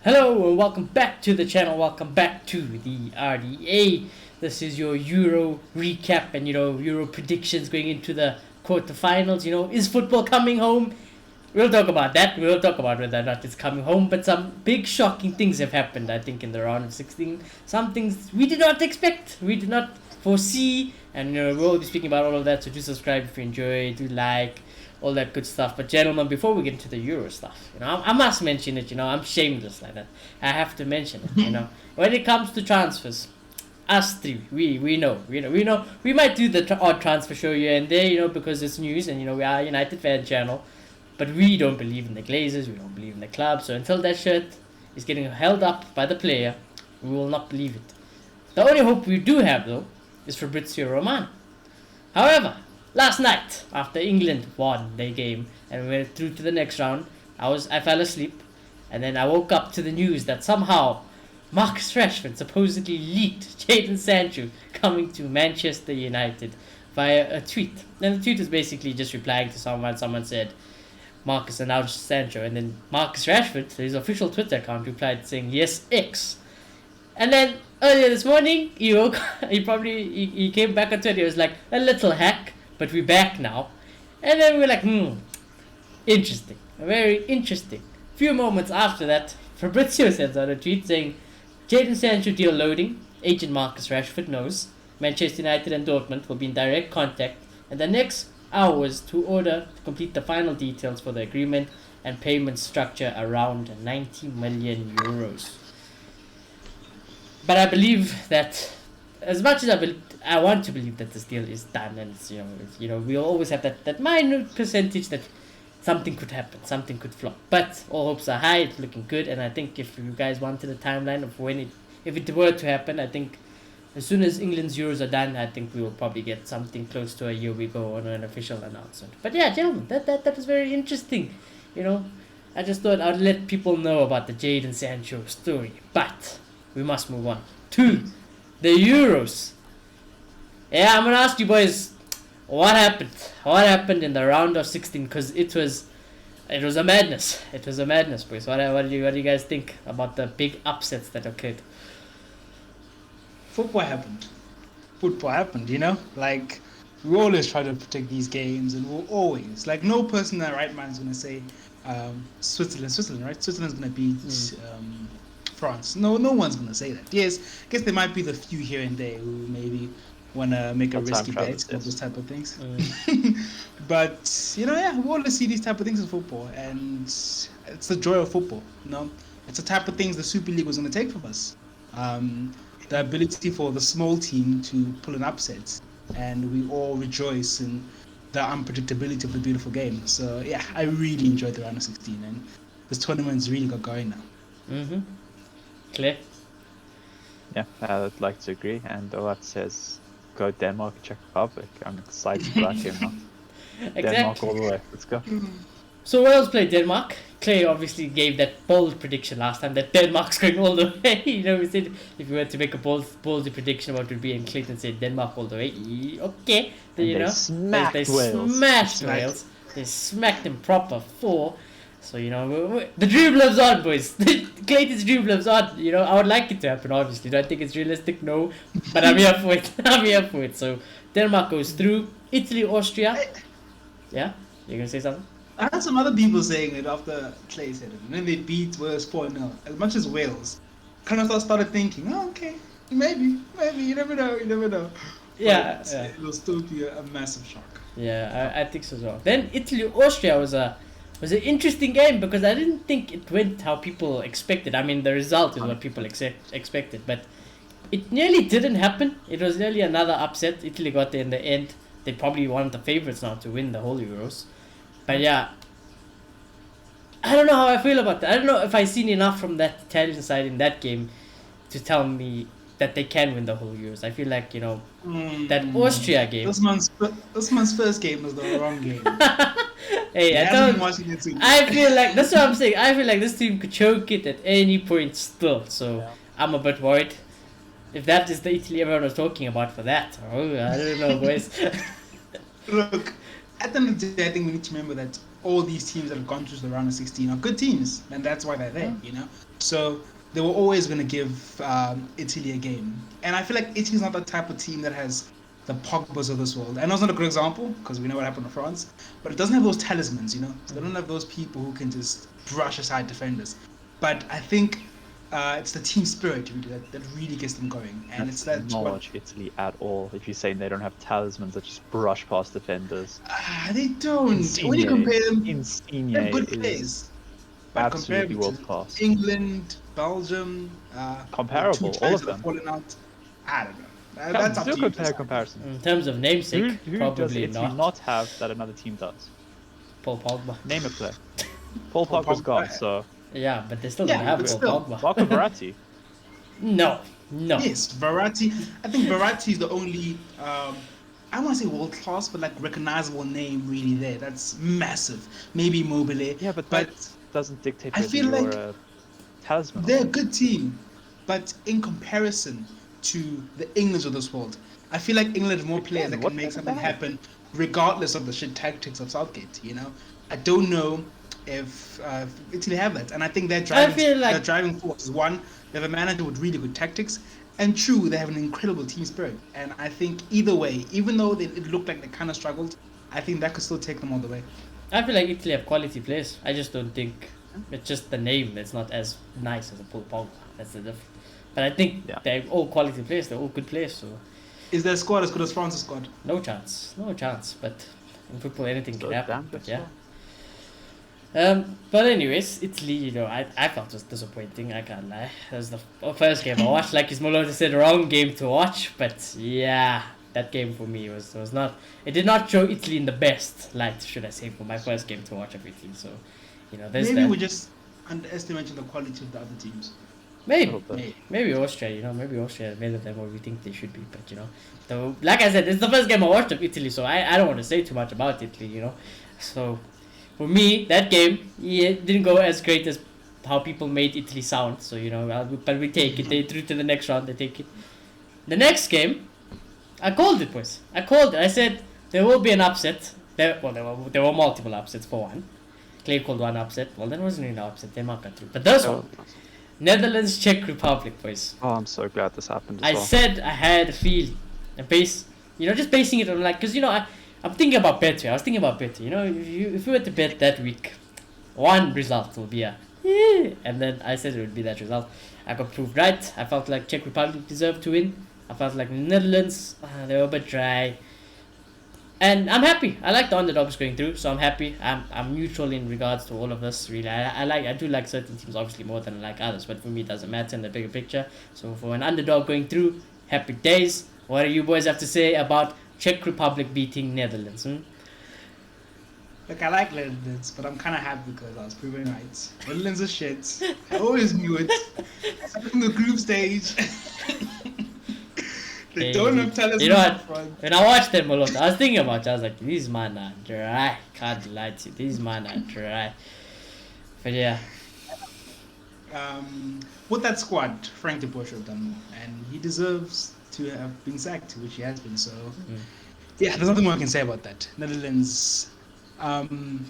Hello and welcome back to the channel. Welcome back to the RDA. This is your Euro recap and Euro predictions going into the quarterfinals. Is football coming home? We'll talk about that. We'll talk about whether or not it's coming home. But some big shocking things have happened, I think, in the round of 16. Some things we did not expect, we did not foresee, and we'll be speaking about all of that. So do subscribe if you enjoy, do like, all that good stuff. But gentlemen, before we get into the Euro stuff, I must mention it. I'm shameless like that. I have to mention it. When it comes to transfers, us three, we know, we might do the odd transfer show here and there, because it's news and we are a United fan channel, but we don't believe in the Glazers, we don't believe in the club. So until that shirt is getting held up by the player, we will not believe it. The only hope we do have though is Fabrizio Romano. However, last night, after England won their game and we went through to the next round, I fell asleep, and then I woke up to the news that somehow Marcus Rashford supposedly leaked Jadon Sancho coming to Manchester United via a tweet. And the tweet was basically just replying to someone. Someone said Marcus announced Sancho, and then Marcus Rashford, his official Twitter account, replied saying yes X. And then earlier this morning, he came back on Twitter. He was like, a little hack, but we're back now. And then we're like, interesting. Very interesting. Few moments after that, Fabrizio sends out a tweet saying, Jadon Sancho deal loading. Agent Marcus Rashford knows. Manchester United and Dortmund will be in direct contact in the next hours to complete the final details for the agreement and payment structure around 90 million euros. But I believe that, as much as I want to believe that this deal is done, and we'll always have that minute percentage that something could happen, something could flop. But all hopes are high. It's looking good, and I think if you guys wanted a timeline of if it were to happen, I think as soon as England's Euros are done, I think we will probably get something close to a year we go on an official announcement. But yeah, gentlemen, that was very interesting. I just thought I'd let people know about the Jadon Sancho story. But we must move on to the Euros. Yeah, I'm gonna ask you boys, what happened? What happened in the round of 16? Because it was a madness. It was a madness, boys. What do you guys think about the big upsets that occurred? Football happened. Like, we always try to protect these games, and we'll always, like, no person in their right mind is going to say Switzerland, right? Switzerland's going to beat France. No one's going to say that. Yes, I guess there might be the few here and there who maybe want to make a risky bet or those type of things. But, we always see these type of things in football, and it's the joy of football, It's the type of things the Super League was going to take from us. The ability for the small team to pull an upset, and we all rejoice in the unpredictability of the beautiful game. So yeah, I really enjoyed the round of 16, and this tournament's really got going now. Clear? Yeah, I'd like to agree, and all that says go Denmark and Czech Republic. I'm excited for that game now. Exactly. Denmark all the way, let's go. So Wales played Denmark. Clay obviously gave that bold prediction last time that Denmark's going all the way. We said if we were to make a bold prediction what would be, and Clayton said Denmark all the way. Okay, They smacked Wales. They smacked them proper 4. So the dream lives on, boys. Clayton's dream lives on. I would like it to happen. Obviously, do I think it's realistic? No, but I'm here for it. So Denmark goes through. Italy, Austria. Yeah, you're gonna say something? I had some other people saying it after Clay said it, and then they beat Wales 4-0. As much as Wales, kind of started thinking, okay, maybe, you never know. Yeah, but it will still be a massive shock. Yeah, I think so as well. Then Italy, Austria was an interesting game because I didn't think it went how people expected. I mean, the result is what people expected, but it nearly didn't happen. It was nearly another upset. Italy got there in the end. They probably one of the favorites now to win the whole Euros. But yeah, I don't know how I feel about that. I don't know if I've seen enough from that Italian side in that game to tell me that they can win the whole Euros. I feel like, that Austria game. This man's first game was the wrong game. Hey, I feel like, that's what I'm saying. I feel like this team could choke it at any point still. So I'm a bit worried. If that is the Italy everyone was talking about for that. Oh, I don't know, boys. Look, at the end of the day, I think we need to remember that all these teams that have gone through the round of 16 are good teams, and that's why they're there, So they were always going to give Italy a game. And I feel like Italy's not the type of team that has the Pogbas of this world. I know it's not a good example, because we know what happened to France, but it doesn't have those talismans, So they don't have those people who can just brush aside defenders. But I think it's the team spirit really that really gets them going. And That's it's that not Italy at all. If you're saying they don't have talismans that just brush past defenders. they don't. Insigne, When you compare them, Insigne they're good is players. But compare absolutely them world to class. England, Belgium, Comparable, the two all ties of that have them. fallen out. I don't know. Come, That's up do to a you. compare comparison. In terms of namesake, Who does probably Italy not have that another team does? Paul Pogba. Name a player. Paul Paul Pogba's Pogba. gone, so Yeah, but they still Yeah, don't have but Paul still. Pogba. Marco Verratti. No. Yes, Verratti. I think Verratti is the only, I want to say world class, but like recognizable name really there. That's massive. Maybe Mobile. Yeah, but that doesn't dictate I whether feel you're like a talisman. they're Or a not. good team, but in comparison to the Englands of this world, I feel like England have more players that Again, can what make is something that? happen, regardless of the shit tactics of Southgate. I don't know if Italy have that, and I think their driving force is one. They have a manager with really good tactics, and two, they have an incredible team spirit. And I think either way, even though it looked like they kind of struggled, I think that could still take them all the way. I feel like Italy have quality players. I just don't think it's just the name that's not as nice as a Paul Pogba. That's the difference. But I think they're all quality players. They're all good players. So Is their squad as good as France's squad? no chance. But in football, anything So can happen. damn good But yeah. squad. But anyways, Italy, I felt it was disappointing, I can't lie. That was the first game I watched, like Ismolota said, wrong game to watch, but yeah, that game for me was not, it did not show Italy in the best light, should I say, for my first game to watch of Italy, so, there's Maybe that. we're just underestimating the quality of the other teams. Maybe, Maybe. maybe Austria, maybe Austria are better than what we think they should be, but so, like I said, it's the first game I watched of Italy, so I don't want to say too much about Italy, so... For me, that game, it didn't go as great as how people made Italy sound. So, but we take it. They through to the next round, they take it. The next game, I called it, boys. I called it. I said, there will be an upset. There were multiple upsets for one. Clay called one upset. Well, that wasn't really an upset. Denmark got through. But this one, Netherlands, Czech Republic, boys. Oh, I'm so glad this happened as I well. said I had a feeling. And just basing it on because, I'm thinking about better. I was thinking about better. If we were to bet that week, one result will be and then I said it would be that result. I got proved right. I felt like Czech Republic deserved to win. I felt like Netherlands, they were a bit dry. And I'm happy. I like the underdogs going through, so I'm happy. I'm neutral in regards to all of this. Really, I do like certain teams obviously more than I like others, but for me it doesn't matter in the bigger picture. So for an underdog going through, happy days. What do you boys have to say about Czech Republic beating Netherlands? Look, I like Netherlands, but I'm kind of happy because I was proven right. Netherlands are shit. I always knew it. In the group stage. They don't have talent. You know what? When I watched them a lot, I was thinking about it. I was like, these man are dry. Can't lie to you. These man are dry. But yeah. With that squad, Frank de Boer should have done more. And he deserves to have been sacked, which he has been. So, yeah, there's nothing more I can say about that. Netherlands,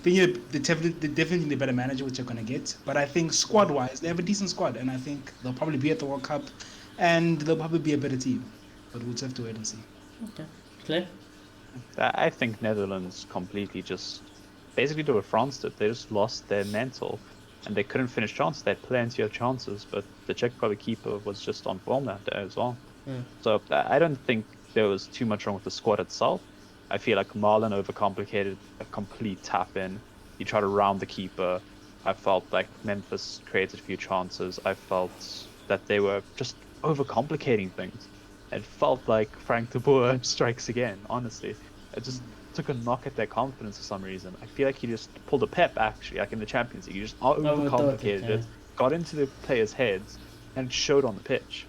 they're definitely the better manager, which they're going to get. But I think squad-wise, they have a decent squad. And I think they'll probably be at the World Cup. And they'll probably be a better team. But we'll just have to wait and see. Okay. Clear? I think Netherlands completely just basically did what France did. They just lost their mental. And they couldn't finish chances. They had plenty of chances. But the Czech Republic keeper was just on form that day as well. So I don't think there was too much wrong with the squad itself. I feel like Marlon overcomplicated a complete tap in. He tried to round the keeper. I felt like Memphis created a few chances. I felt that they were just overcomplicating things. It felt like Frank de Boer strikes again, honestly. It just took a knock at their confidence for some reason. I feel like he just pulled a Pep, actually, like in the Champions League. He just overcomplicated it, got into the players' heads, and it showed on the pitch.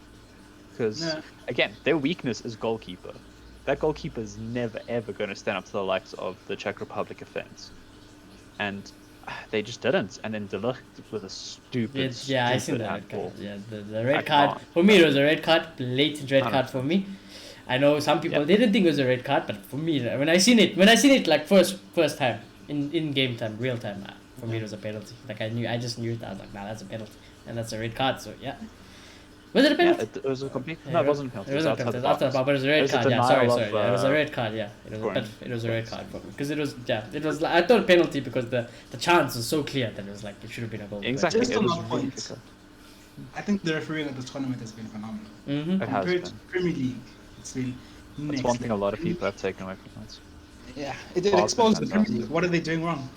Because, again, their weakness is goalkeeper. That goalkeeper is never, ever going to stand up to the likes of the Czech Republic offense. And they just didn't. And then De Ligt with a stupid I seen that red handball. card. Yeah, the red card. For me, it was a red card. Blatant red card for me. I know some people they didn't think it was a red card, but for me, when I seen it like first time, in game time, real time. For me, it was a penalty. Like I just knew it. I was like, nah, that's a penalty, and that's a red card. So yeah. Was it a penalty? Yeah, it was a complete. No, it wasn't a penalty. It wasn't a penalty. It was outside the box, but it was a It red was a card. Yeah, sorry. denial of, Yeah, it was a red card. Yeah, scoring. it was a red card for me because it was it was. I thought penalty because the chance was so clear that it was like it should have been a goal. Exactly. Just It on was that really point, clear. I think the refereeing at this tournament has been phenomenal. Mm-hmm. It has Compared to been. Premier League, it's been That's next one thing a level. lot of people have taken away from it. Yeah, it Awesome, exposed the Premier fantastic. League. What are they doing wrong?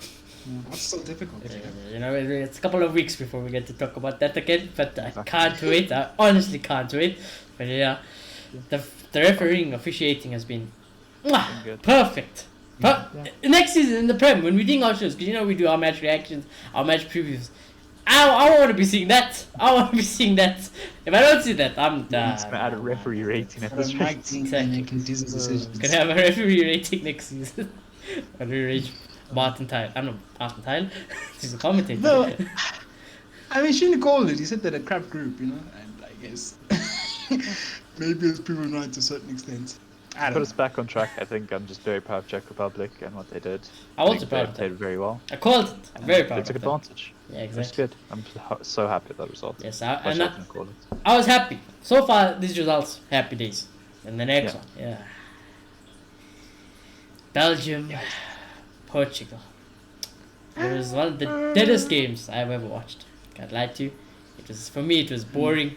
What's so difficult? You know, it's a couple of weeks before we get to talk about that again, but I Exactly. can't wait. I honestly can't wait. But yeah, the refereeing, officiating has been Good. perfect. Next season in the Prem, when we're doing our shows, because you know we do our match reactions, our match previews. I want to be seeing that. I want to be seeing that. If I don't see that, I'm It's gonna add a referee rating at For this the rate. mic team Exactly. making decent decisions. Gonna have a referee rating next season. A rearrange Martin Tile. I'm not Martin Tile. He's a commentator. No, I mean, shouldn't call it. He said they're a crap group, you know, and I guess maybe it's proven right to a certain extent. I Put don't us know. back on track. I think I'm just very proud of Czech Republic and what they did. I was think proud they of played them. very well. I called it. I'm very They proud took of them. advantage. Yeah, It's exactly. good. I'm so happy with that result. Yes, Wish I and can call it. I was happy. So far, these results, happy days. And the next Yeah. one, yeah. Belgium, Portugal. It was one of the deadest games I've ever watched. Can't lie to you. It was, for me, it was boring.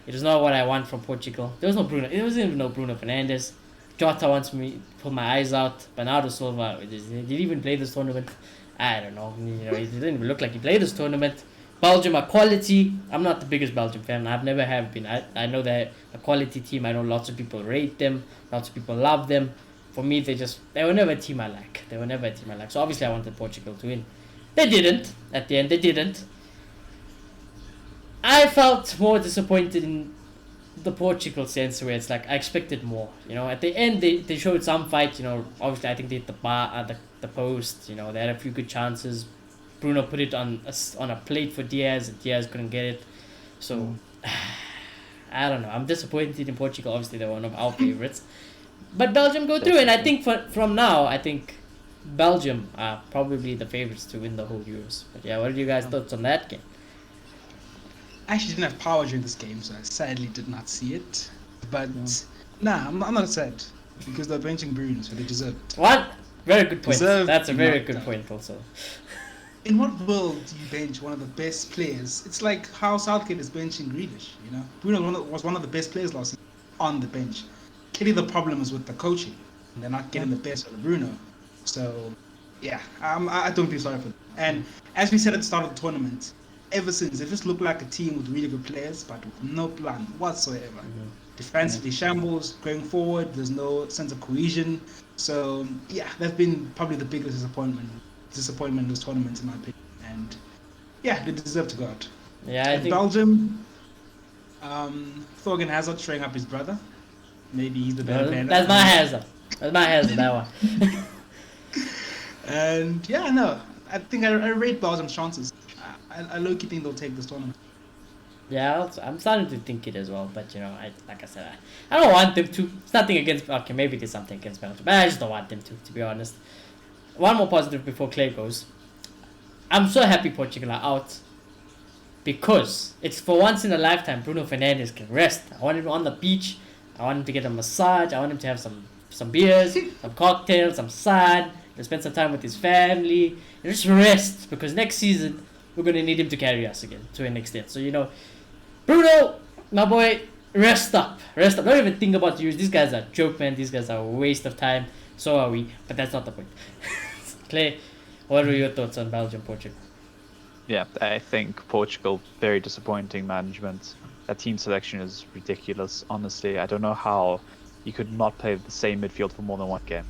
It was not what I want from Portugal. There was no Bruno. There wasn't even no Bruno Fernandes. Jota wants me to pull my eyes out. Bernardo Silva, did he even play this tournament? I don't know. You know, he didn't even look like he played this tournament. Belgium are quality. I'm not the biggest Belgium fan. I've never have been. I know they're a quality team. I know lots of people rate them. Lots of people love them. For me, they were never a team I like. They were never a team I like. So obviously I wanted Portugal to win. They didn't. At the end, they didn't. I felt more disappointed in the Portugal sense where it's like I expected more. You know, at the end they showed some fight. You know, obviously I think they hit the bar at the post. You know, they had a few good chances. Bruno put it on a plate for Diaz, and Diaz couldn't get it. So I don't know. I'm disappointed in Portugal. Obviously, they're one of our favorites, but Belgium go through, and I think from now, I think Belgium are probably the favorites to win the whole Euros. But yeah, what are you guys' thoughts on that game? I actually didn't have power during this game, so I sadly did not see it. But nah, I'm not sad because they're benching Bruno, so they deserve it. What? Very good point. Deserved That's a very not good done. point also. In what world do you bench one of the best players? It's like how Southgate is benching Grealish, you know? Bruno was one of the best players last season on the bench. Clearly the problem is with the coaching. They're not getting the best out of Bruno. So, yeah, I don't feel sorry for them. And as we said at the start of the tournament, ever since, they just look like a team with really good players, but with no plan whatsoever. Defensively shambles, going forward, there's no sense of cohesion. So, yeah, that's been probably the biggest disappointment in this tournament, in my opinion. And, yeah, they deserve to go out. Yeah, I And think Belgium, Thorgan Hazard showing up his brother. Maybe he's the better player. that's my hazard. That's my hazard. That one. And yeah, no, I think I rate Belgium's chances. I low-key think they'll take this tournament. Yeah, I'm starting to think it as well. But you know, like I said, I don't want them to. It's nothing against. Okay, maybe there's something against Belgium, but I just don't want them to be honest. One more positive before Clay goes. I'm so happy Portugal are out because it's for once in a lifetime Bruno Fernandes can rest. I want him on the beach. I want him to get a massage. I want him to have some beers, some cocktails, some sun. To spend some time with his family. And just rest because next season we're gonna need him to carry us again to an extent. So you know, Bruno, my boy, rest up. Don't even think about the Euros. These guys are joke, man. These guys are a waste of time. So are we, but that's not the point. Clay, what were your thoughts on Belgium, Portugal? Yeah, I think Portugal, very disappointing management. That team selection is ridiculous, honestly. I don't know how you could not play the same midfield for more than one game.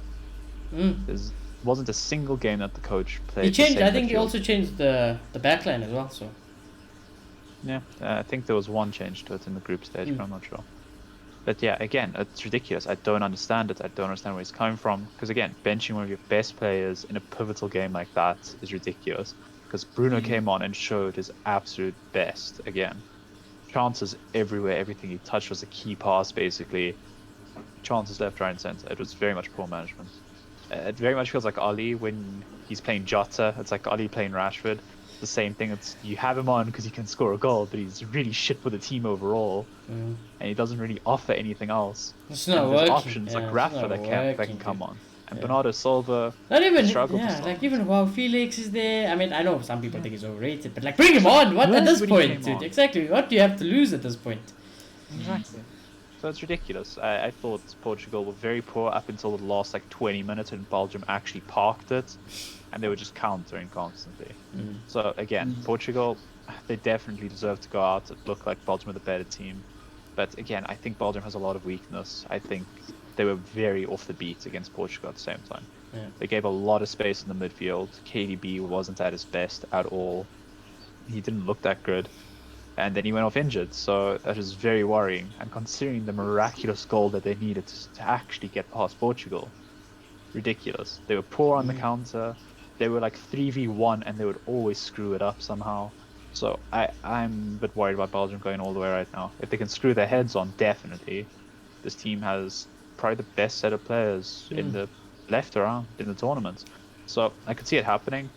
There wasn't a single game that the coach played. He changed. The same I think he midfield. also changed the backline as well. So Yeah, I think there was one change to it in the group stage, but I'm not sure. But yeah, again, it's ridiculous. I don't understand it. I don't understand where he's coming from. Because again, benching one of your best players in a pivotal game like that is ridiculous. Because Bruno came on and showed his absolute best again. Chances everywhere. Everything he touched was a key pass, basically. Chances left, right, and centre. It was very much poor management. It very much feels like Oli when he's playing Jota. It's like Oli playing Rashford. The same thing. It's you have him on because he can score a goal, but he's really shit for the team overall, and he doesn't really offer anything else. It's And not there's working. options like it's Rafa not that can come dude. on, and Yeah. Bernardo Silva Not even, struggled to yeah, start. like even while Felix is there. I mean, I know some people think he's overrated, but like bring him on. What at this Nobody point, came dude? on. Exactly. What do you have to lose at this point? Exactly. So it's ridiculous. I thought Portugal were very poor up until the last like 20 minutes when Belgium actually parked it, and they were just countering constantly. So again, Portugal, they definitely deserve to go out. It looked like Belgium were the better team, but again, I think Belgium has a lot of weakness. I think they were very off the beat against Portugal at the same time. Yeah. They gave a lot of space in the midfield. KDB wasn't at his best at all. He didn't look that good. And then he went off injured, so that is very worrying. And considering the miraculous goal that they needed to actually get past Portugal, ridiculous. They were poor on the counter. They were like 3v1, and they would always screw it up somehow. So I'm a bit worried about Belgium going all the way right now. If they can screw their heads on, definitely. This team has probably the best set of players in the left around in the tournament. So I could see it happening.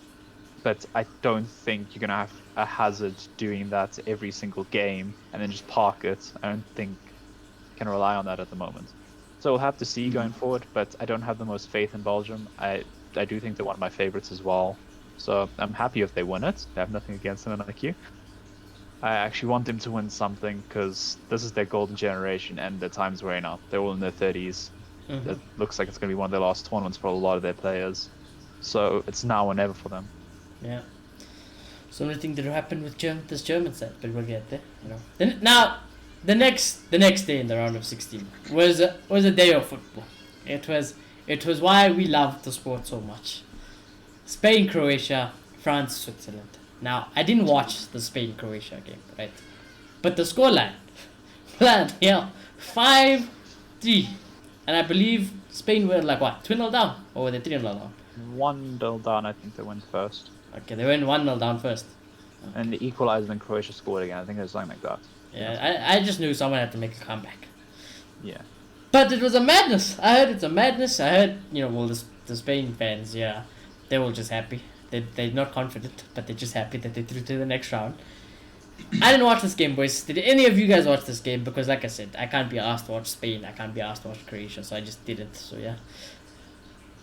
But I don't think you're going to have a Hazard doing that every single game and then just park it. I don't think you can rely on that at the moment. So we'll have to see going forward, but I don't have the most faith in Belgium. I do think they're one of my favorites as well. So I'm happy if they win it. I have nothing against them like you. I actually want them to win something because this is their golden generation and their time's wearing out. They're all in their 30s. It looks like it's going to be one of their last tournaments for a lot of their players. So it's now or never for them. Yeah. So only thing that happened with this German side, but we'll get there. You know. Then now, the next day in the round of 16 was a day of football. It was why we love the sport so much. Spain, Croatia, France, Switzerland. Now I didn't watch the Spain Croatia game, right? But the scoreline, bloody hell, 5-3, and I believe Spain were like what 2-0 down, or were they 3-0 down? 1-0 down, I think they went first. Okay, they went 1-0 down first. And the equalizer, then Croatia scored again. I think it was something like that. Yeah, I just knew someone had to make a comeback. Yeah. But it was a madness. I heard it's a madness. I heard, well, the Spain fans, yeah, they were just happy. They're not confident, but they're just happy that they threw to the next round. I didn't watch this game, boys. Did any of you guys watch this game? Because like I said, I can't be asked to watch Spain. I can't be asked to watch Croatia, so I just didn't. So yeah.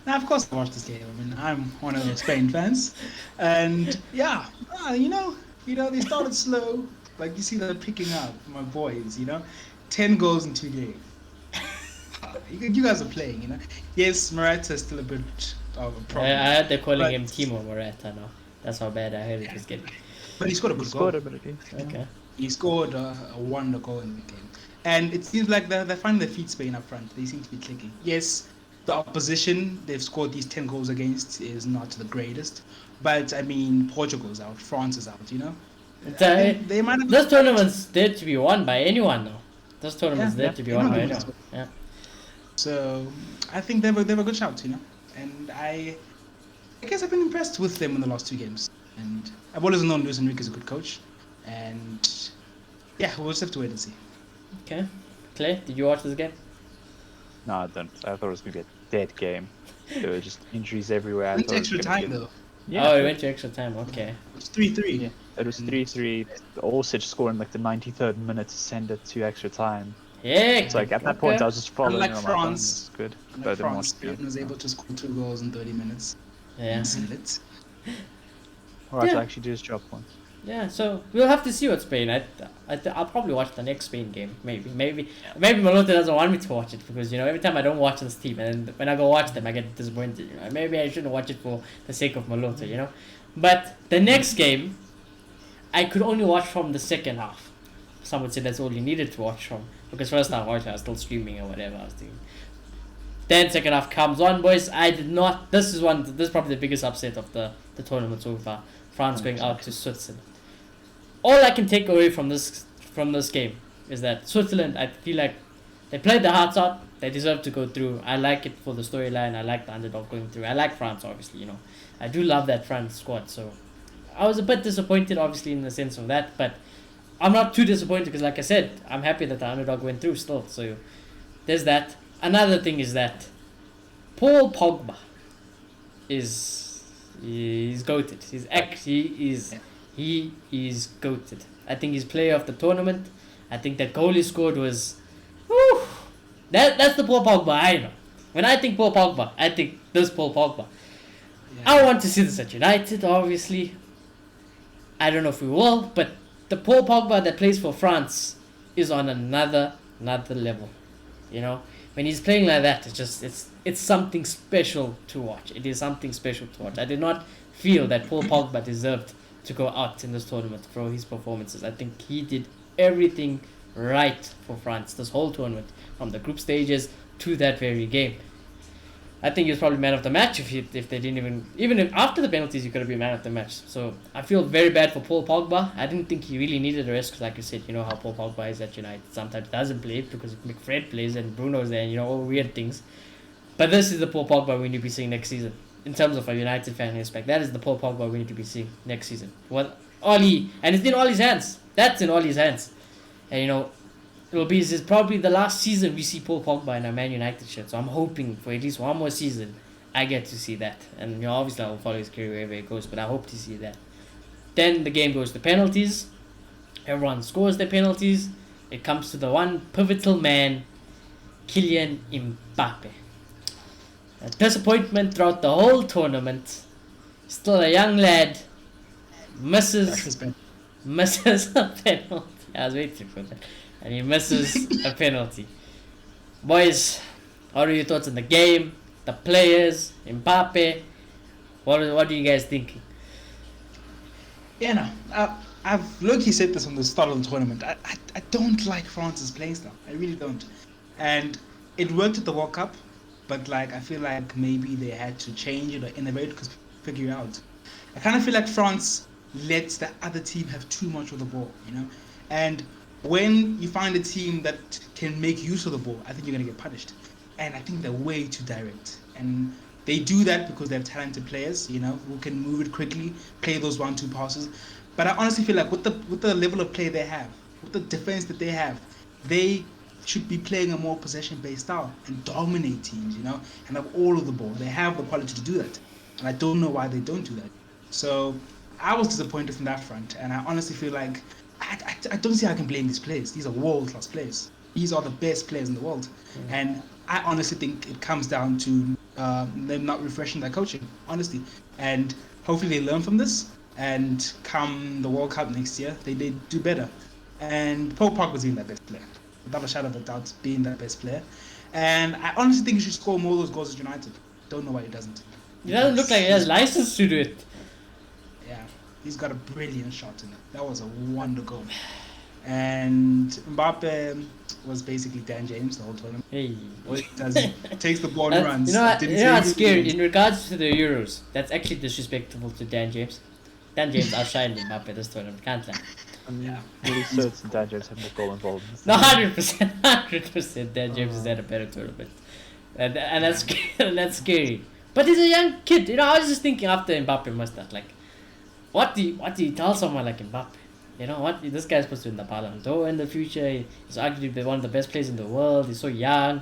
Now, of course, I watched this game. I mean, I'm one of the Spain fans, and yeah, they started slow. Like you see, they're picking up my boys. 10 goals in 2 games. You guys are playing. Yes, Morata's still a bit of a problem. I heard they're calling him Timo Morata now. That's how bad I heard it was getting. But he scored a good goal. Okay. He scored a wonder goal in the game, and it seems like they're finding their feet Spain up front. They seem to be clicking. Yes. The opposition they've scored these 10 goals against is not the greatest, but I mean Portugal's out, France is out. They might have. This tournament's there to be won by anyone, though. This tournament's there to be won by anyone. Yeah. So I think they've a good shout, and I guess I've been impressed with them in the last 2 games, and I've always known Luis Enrique is a good coach, and yeah, we'll just have to wait and see. Okay, Clay, did you watch this game? No, I don't. I thought it was going to be a dead game. There were just injuries everywhere. It went extra time, though. Yeah. Oh, it went to extra time. Okay. It was 3-3. Yeah, it was 3-3. Orsic scoring like the 93rd minute to send it to extra time. Yeah. It's like at that point I was just following. Unlike on France, my phone. It's good. Like France, Spain was able to score 2 goals in 30 minutes. Yeah. Seal it. Alright, Yeah. to actually do his job once. Yeah, so we'll have to see what Spain. I'll probably watch the next Spain game. Maybe Malota doesn't want me to watch it because every time I don't watch this team and when I go watch them I get disappointed. Maybe I shouldn't watch it for the sake of Malota. But the next game, I could only watch from the second half. Some would say that's all you needed to watch from because first half I was still streaming or whatever I was doing. Then second half comes on, boys. I did not. This is probably the biggest upset of the tournament so far. France going out to Switzerland. All I can take away from this game is that Switzerland, I feel like they played their hearts out. They deserve to go through. I like it for the storyline. I like the underdog going through. I like France, obviously. I do love that France squad. So I was a bit disappointed, obviously, in the sense of that. But I'm not too disappointed because, like I said, I'm happy that the underdog went through still. So there's that. Another thing is that Paul Pogba, he's goated. He is goated. I think he's player of the tournament. I think that goal he scored was, whew, that's the Paul Pogba I know. When I think Paul Pogba, I think this Paul Pogba. Yeah. I want to see this at United, obviously. I don't know if we will, but the Paul Pogba that plays for France is on another level. You know, when he's playing like that, it's something special to watch. It is something special to watch. I did not feel that Paul Pogba deserved to go out in this tournament for his performances. I think he did everything right for France this whole tournament, from the group stages to that very game. I think he was probably man of the match if they didn't even if after the penalties he could have been man of the match. So I feel very bad for Paul Pogba. I didn't think he really needed a rest because, like you said, you know how Paul Pogba is at United. Sometimes doesn't play because McFred plays and Bruno's there, and you know, all weird things. But this is the Paul Pogba we need to be seeing next season. In terms of a United fan aspect, that is the Paul Pogba we need to be seeing next season. Well, and it's in all his hands. That's in all his hands. And you know, this is probably the last season we see Paul Pogba in a Man United shirt. So I'm hoping for at least one more season I get to see that. And you know, obviously I'll follow his career wherever it goes, but I hope to see that. Then the game goes to penalties. Everyone scores their penalties. It comes to the one pivotal man, Kylian Mbappe. A disappointment throughout the whole tournament. Still a young lad. Misses a penalty. I was waiting for that. And he misses a penalty. Boys, what are your thoughts on the game, the players, Mbappe? What are you guys thinking? Yeah, no. I've low-key said this on the start of the tournament. I don't like France's playing style. I really don't. And it worked at the World Cup, but like I feel like maybe they had to change it or innovate because figure it out. I kind of feel like France lets the other team have too much of the ball, you know? And when you find a team that can make use of the ball, I think you're going to get punished. And I think they're way too direct. And they do that because they have talented players, you know, who can move it quickly, play those 1-2 passes. But I honestly feel like with the level of play they have, with the defense that they have, they should be playing a more possession-based style and dominate teams, you know, and have all of the ball. They have the quality to do that. And I don't know why they don't do that. So I was disappointed from that front. And I honestly feel like I don't see how I can blame these players. These are world-class players. These are the best players in the world. Mm-hmm. And I honestly think it comes down to them not refreshing their coaching, honestly. And hopefully they learn from this. And come the World Cup next year, they do better. And Paul Pogba was being that best player. Without a shadow of a doubt, being that best player. And I honestly think he should score more of those goals at United. Don't know why he doesn't. He doesn't look like he has license to do it. Yeah, he's got a brilliant shot in it. That was a wonder goal. And Mbappe was basically Dan James the whole tournament. Hey. All he does is takes the ball and runs. You know what's scary? In regards to the Euros, that's actually disrespectful to Dan James. Dan James outshined Mbappe this tournament, can't lie. Yeah. Really certain Dan James had more goal involvement. No, 100%, Dan James has had a better tournament. And that's and that's scary. But he's a young kid. You know, I was just thinking after Mbappe must have, like, what do you tell someone like Mbappe? You know what? This guy's supposed to win the Ballon d'Or in the future. He's arguably one of the best players in the world. He's so young.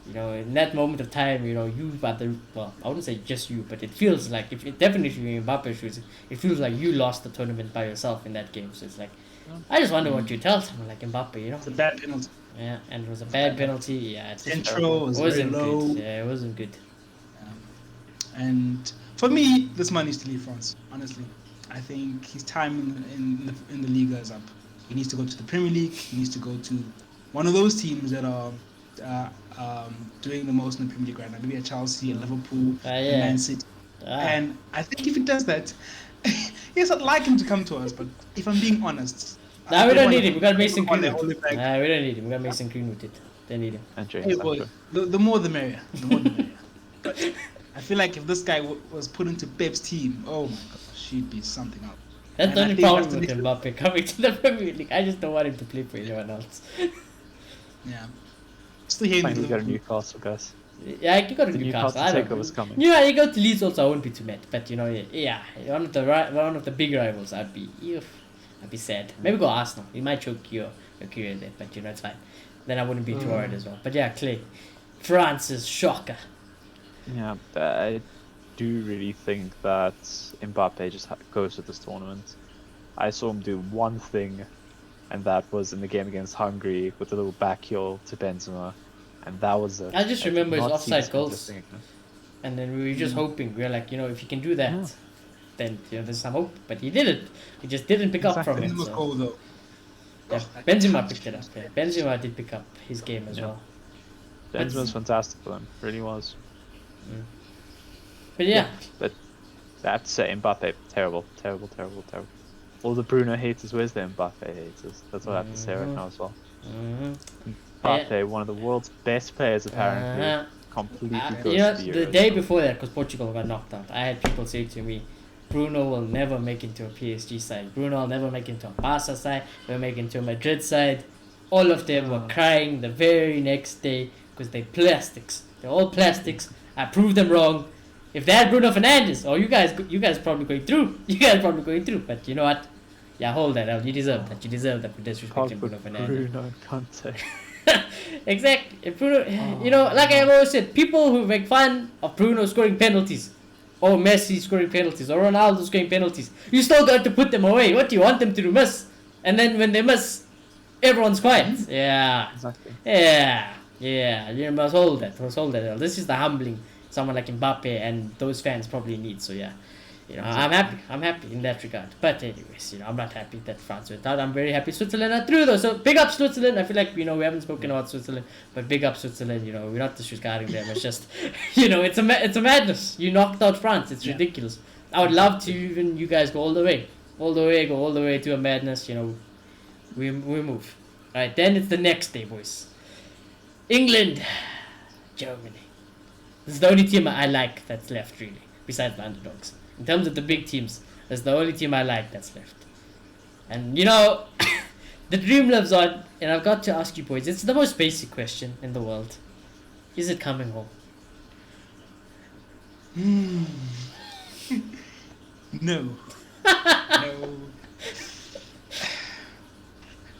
You know, in that moment of time, you know, I wouldn't say just you, but it feels like, definitely if you're in Mbappe's shoes, it feels like you lost the tournament by yourself in that game. So it's like, I just wonder what you tell someone like Mbappe, you know? It's a bad penalty. Yeah, and it was a bad penalty. Yeah, it Central was very low. Good. Yeah, it wasn't good. And for me, this man needs to leave France, honestly. I think his time in the Liga is up. He needs to go to the Premier League. He needs to go to one of those teams that are doing the most in the Premier League right now. Maybe a Chelsea, a Liverpool, a Man City. And I think if he does that, yes, I'd like him to come to us. But if I'm being honest, we don't need him. We got Mason Greenwood. We don't need him. We got Mason Greenwood. Don't need him. Hey, boy, the more the merrier. The more the merrier. But I feel like if this guy was put into Pep's team, oh my gosh, he'd be something else. That's the only problem with Mbappe coming to the Premier League. I just don't want him to play for anyone else. Yeah. Still hearing you got a Newcastle, guys. Yeah, you got a Newcastle. I don't know. Coming. Yeah, you go to Leeds also. I wouldn't be too mad, but you know, yeah, one of the big rivals. I'd be sad. Maybe go Arsenal. You might choke your career there, but you know it's fine. Then I wouldn't be too worried as well. But yeah, Clay, France's shocker. Yeah, do really think that Mbappe just goes with this tournament. I saw him do one thing, and that was in the game against Hungary with a little back heel to Benzema, and that was it. I just did remember his not see this offside goals. thing again. And then we were just hoping. We were like, if he can do that, Yeah. then there's some hope. But he didn't. He just didn't pick up from Exactly. it. Benzema's So. goal though. Yeah, Oh, that Benzema touch. picked it up. Yeah. Benzema did pick up his game as Yeah. well. Benzema's fantastic for them, really was. But yeah, But that's Mbappe, terrible. All the Bruno haters, where's the Mbappe haters? That's what I have to say right now as well. mhm. Mbappe, one of the world's best players apparently, Uh-huh. completely goes you know, to the the Euros. day before that, because Portugal got knocked out, I had people say to me, Bruno will never make it to a PSG side. Bruno will never make it to a Barca side. He'll make it to a Madrid side. All of them were crying the very next day because they're plastics. They're all plastics. I proved them wrong. If they had Bruno Fernandes, you guys probably going through. You guys probably going through. But you know what? Yeah, hold that out. You deserve that. You deserve that for disrespecting Bruno Fernandes. Bruno Conte. Exactly. If Bruno, like I've always said, people who make fun of Bruno scoring penalties, or Messi scoring penalties, or Ronaldo scoring penalties, you still got to put them away. What do you want them to do? Miss? And then when they miss, everyone's quiet. Yeah. Exactly. Yeah. You must hold that. This is the humbling someone like Mbappe and those fans probably need. So yeah. I'm happy in that regard. But anyways, I'm not happy that France went out. I'm very happy Switzerland are through though. So big up Switzerland. I feel like we haven't spoken about Switzerland, but big up Switzerland. We're not disregarding them. It's just it's a madness. You knocked out France. It's ridiculous. I would love to even you guys go all the way, go all the way to a madness. We move. All right, then it's the next day, boys. England, Germany. This is the only team I like that's left really, besides the underdogs. In terms of the big teams, that's the only team I like that's left. And the dream lives on, and I've got to ask you boys, it's the most basic question in the world. Is it coming home? No.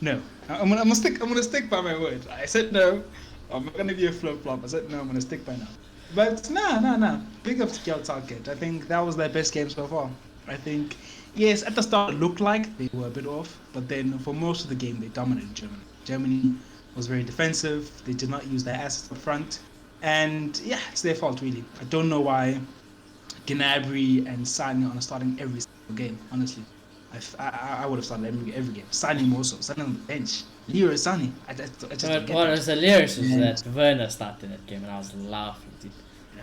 No. I'm gonna stick by my word. I said no. I'm not gonna be a flip flop. I said no. I'm gonna stick by now. But no. Big up to Kel Target. I think that was their best game so far. I think, yes, at the start it looked like they were a bit off, but then for most of the game they dominated Germany. Germany was very defensive. They did not use their assets up front, and yeah, it's their fault really. I don't know why Gnabry and Sane are starting every single game. Honestly, I would have started every game. Sane more so. Sane on the bench. Leroy Sane. I just don't get What that. was hilarious was that Werner started that game, and I was laughing, dude.